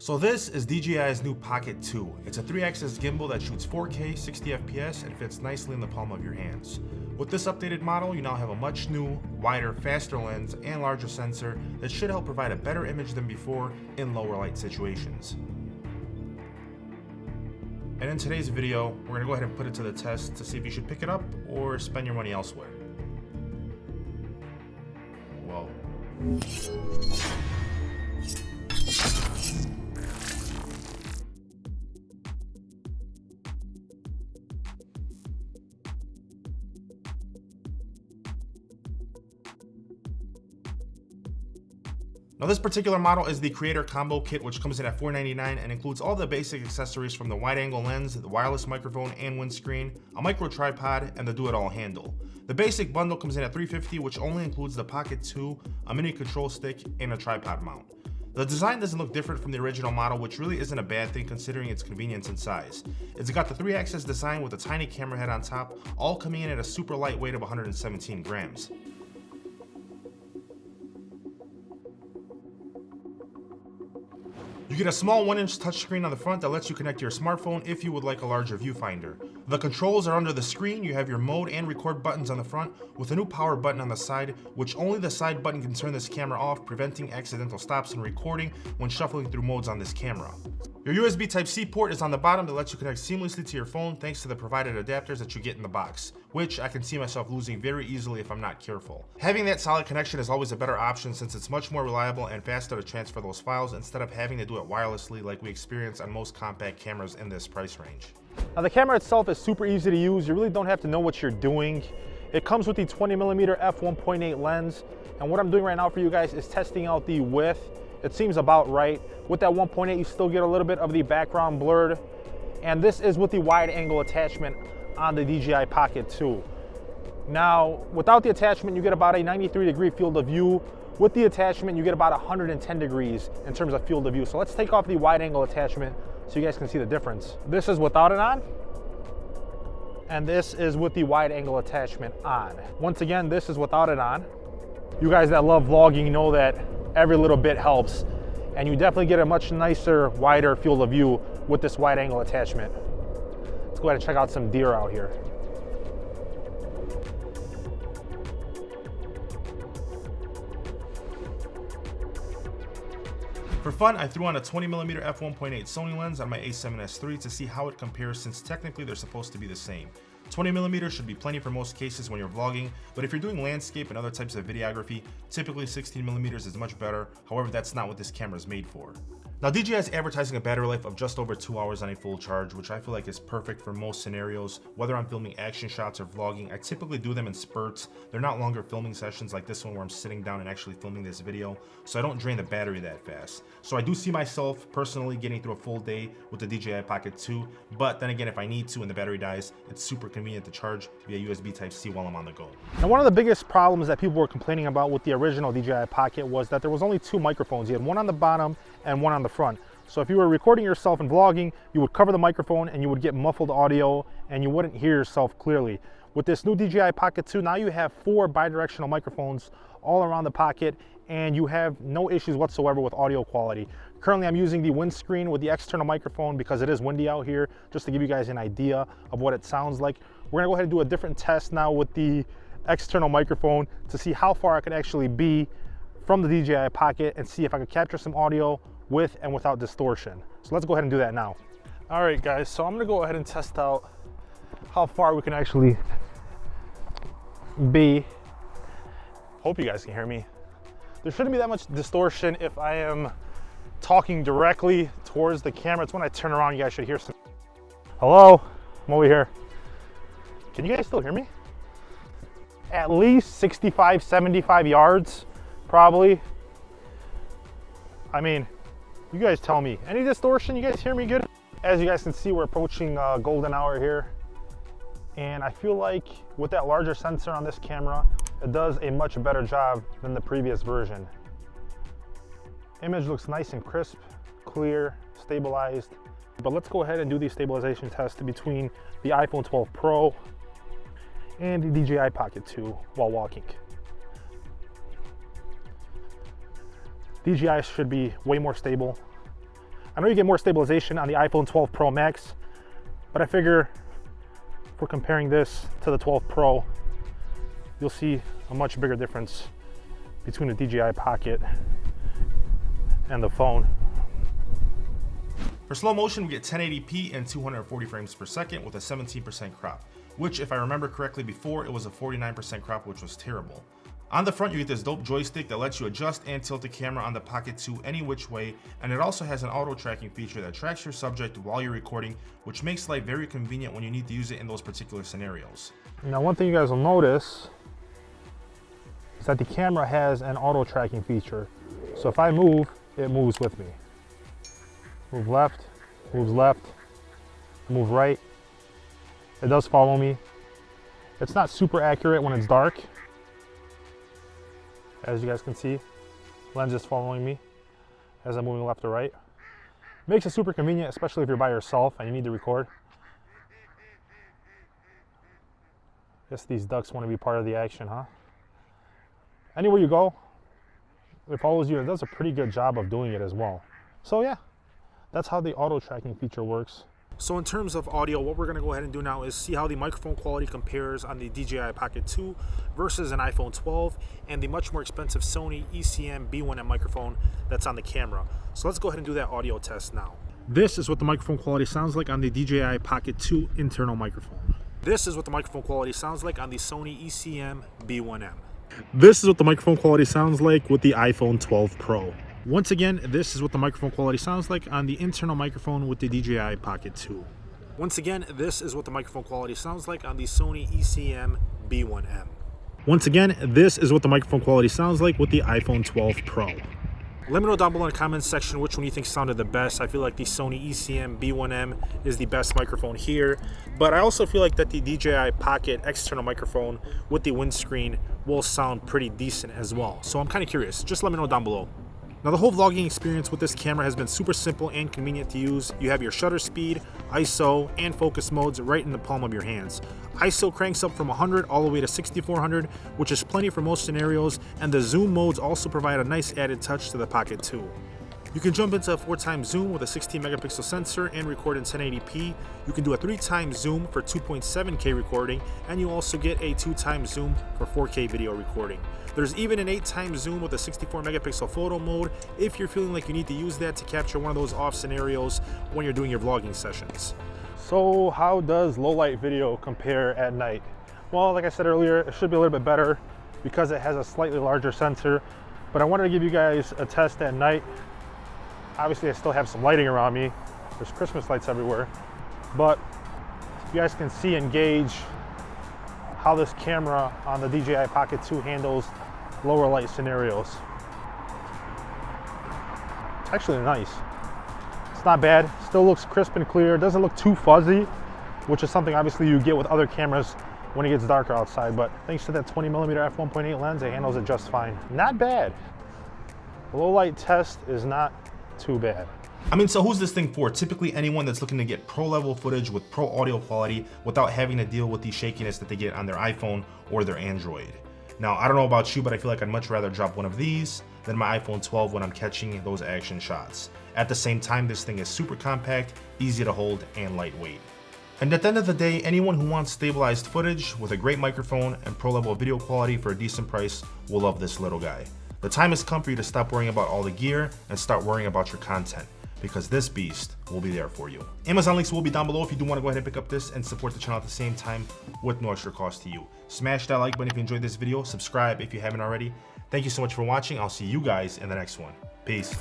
So this is DJI's new Pocket 2. It's a 3-axis gimbal that shoots 4K, 60 FPS, and fits nicely in the palm of your hands. With this updated model, you now have a much new, wider, faster lens and larger sensor that should help provide a better image than before in lower light situations. And in today's video, we're going to go ahead and put it to the test to see if you should pick it up or spend your money elsewhere. Whoa. Now this particular model is the Creator Combo Kit, which comes in at $499 and includes all the basic accessories from the wide angle lens, the wireless microphone and windscreen, a micro tripod, and the do-it-all handle. The basic bundle comes in at $350, which only includes the Pocket 2, a mini control stick, and a tripod mount. The design doesn't look different from the original model, which really isn't a bad thing considering its convenience and size. It's got the 3-axis design with a tiny camera head on top, all coming in at a super light weight of 117 grams. You get a small 1-inch touchscreen on the front that lets you connect to your smartphone if you would like a larger viewfinder. The controls are under the screen. You have your mode and record buttons on the front with a new power button on the side, which only the side button can turn this camera off, preventing accidental stops in recording when shuffling through modes on this camera. Your USB Type-C port is on the bottom that lets you connect seamlessly to your phone thanks to the provided adapters that you get in the box, which I can see myself losing very easily if I'm not careful. Having that solid connection is always a better option since it's much more reliable and faster to transfer those files instead of having to do it wirelessly like we experience on most compact cameras in this price range. Now the camera itself is super easy to use. You really don't have to know what you're doing. It comes with the 20mm f1.8 lens, and what I'm doing right now for you guys is testing out the width. It seems about right. With that 1.8, you still get a little bit of the background blurred, and this is with the wide angle attachment on the DJI Pocket 2. Now, without the attachment, you get about a 93-degree field of view. With the attachment, you get about 110 degrees in terms of field of view. So let's take off the wide angle attachment so you guys can see the difference. This is without it on, and this is with the wide angle attachment on. Once again, this is without it on. You guys that love vlogging know that every little bit helps, and you definitely get a much nicer, wider field of view with this wide angle attachment. Let's go ahead and check out some deer out here. For fun, I threw on a 20mm f1.8 Sony lens on my A7S III to see how it compares since technically they're supposed to be the same. 20mm should be plenty for most cases when you're vlogging, but if you're doing landscape and other types of videography, typically 16mm is much better. However, that's not what this camera is made for. Now DJI is advertising a battery life of just over 2 hours on a full charge, which I feel like is perfect for most scenarios. Whether I'm filming action shots or vlogging, I typically do them in spurts. They're not longer filming sessions like this one where I'm sitting down and actually filming this video, so I don't drain the battery that fast. So I do see myself personally getting through a full day with the DJI Pocket 2, but then again, if I need to and the battery dies, it's super convenient to charge via USB Type-C while I'm on the go. Now one of the biggest problems that people were complaining about with the original DJI Pocket was that there was only 2 microphones. You had one on the bottom and one on the front. So if you were recording yourself and vlogging, you would cover the microphone and you would get muffled audio and you wouldn't hear yourself clearly. With this new DJI Pocket 2, now you have 4 bidirectional microphones all around the Pocket, and you have no issues whatsoever with audio quality. Currently, I'm using the windscreen with the external microphone because it is windy out here, just to give you guys an idea of what it sounds like. We're gonna go ahead and do a different test now with the external microphone to see how far I can actually be from the DJI Pocket and see if I can capture some audio with and without distortion. So let's go ahead and do that now. All right, guys, so I'm gonna go ahead and test out how far we can actually be. Hope you guys can hear me. There shouldn't be that much distortion if I am talking directly towards the camera. It's when I turn around, you guys should hear some. Hello, I'm over here. Can you guys still hear me? At least 65, 75 yards, probably. I mean, you guys tell me. Any distortion? You guys hear me good? As you guys can see, we're approaching golden hour here. And I feel like with that larger sensor on this camera, it does a much better job than the previous version. Image looks nice and crisp, clear, stabilized. But let's go ahead and do the stabilization test between the iPhone 12 Pro and the DJI Pocket 2 while walking. DJI should be way more stable. I know you get more stabilization on the iPhone 12 Pro Max, but I figure if we're comparing this to the 12 Pro, you'll see a much bigger difference between the DJI Pocket and the phone. For slow motion, we get 1080p and 240 frames per second with a 17% crop, which if I remember correctly before, it was a 49% crop, which was terrible. On the front, you get this dope joystick that lets you adjust and tilt the camera on the Pocket 2 any which way, and it also has an auto tracking feature that tracks your subject while you're recording, which makes life very convenient when you need to use it in those particular scenarios. Now, one thing you guys will notice is that the camera has an auto tracking feature. So if I move, it moves with me. Move left, moves left, move right. It does follow me. It's not super accurate when it's dark. As you guys can see, lens is following me as I'm moving left or right. Makes it super convenient, especially if you're by yourself and you need to record. Guess these ducks want to be part of the action, huh? Anywhere you go, it follows you and it does a pretty good job of doing it as well. So yeah, that's how the auto tracking feature works. So in terms of audio, what we're going to go ahead and do now is see how the microphone quality compares on the DJI Pocket 2 versus an iPhone 12 and the much more expensive Sony ECM B1M microphone that's on the camera. So let's go ahead and do that audio test now. This is what the microphone quality sounds like on the DJI Pocket 2 internal microphone. This is what the microphone quality sounds like on the Sony ECM B1M. This is what the microphone quality sounds like with the iPhone 12 Pro. Once again, this is what the microphone quality sounds like on the internal microphone with the DJI Pocket 2. Once again, this is what the microphone quality sounds like on the Sony ECM B1M. Once again, this is what the microphone quality sounds like with the iPhone 12 Pro. Let me know down below in the comments section which one you think sounded the best. I feel like the Sony ECM B1M is the best microphone here, but I also feel like that the DJI Pocket external microphone with the windscreen will sound pretty decent as well. So I'm kind of curious. Just let me know down below. Now the whole vlogging experience with this camera has been super simple and convenient to use. You have your shutter speed, ISO, and focus modes right in the palm of your hands. ISO cranks up from 100 all the way to 6400, which is plenty for most scenarios, and the zoom modes also provide a nice added touch to the Pocket 2. You can jump into a 4x zoom with a 16 megapixel sensor and record in 1080p. You can do a 3x zoom for 2.7K recording, and you also get a 2x zoom for 4K video recording. There's even an 8x zoom with a 64 megapixel photo mode if you're feeling like you need to use that to capture one of those off scenarios when you're doing your vlogging sessions. So how does low light video compare at night? Well, like I said earlier, it should be a little bit better because it has a slightly larger sensor, but I wanted to give you guys a test at night. Obviously I still have some lighting around me. There's Christmas lights everywhere, but you guys can see and gauge how this camera on the DJI Pocket 2 handles lower light scenarios. It's actually nice. It's not bad. Still looks crisp and clear. It doesn't look too fuzzy, which is something obviously you get with other cameras when it gets darker outside, but thanks to that 20mm f1.8 lens, it handles it just fine. Not bad. The low light test is not too bad. I mean, so who's this thing for? Typically anyone that's looking to get pro level footage with pro audio quality without having to deal with the shakiness that they get on their iPhone or their Android. Now, I don't know about you, but I feel like I'd much rather drop one of these than my iPhone 12 when I'm catching those action shots. At the same time, this thing is super compact, easy to hold, and lightweight. And at the end of the day, anyone who wants stabilized footage with a great microphone and pro level video quality for a decent price will love this little guy. The time has come for you to stop worrying about all the gear and start worrying about your content, because this beast will be there for you. Amazon links will be down below if you do want to go ahead and pick up this and support the channel at the same time with no extra cost to you. Smash that like button if you enjoyed this video, subscribe if you haven't already. Thank you so much for watching. I'll see you guys in the next one. Peace.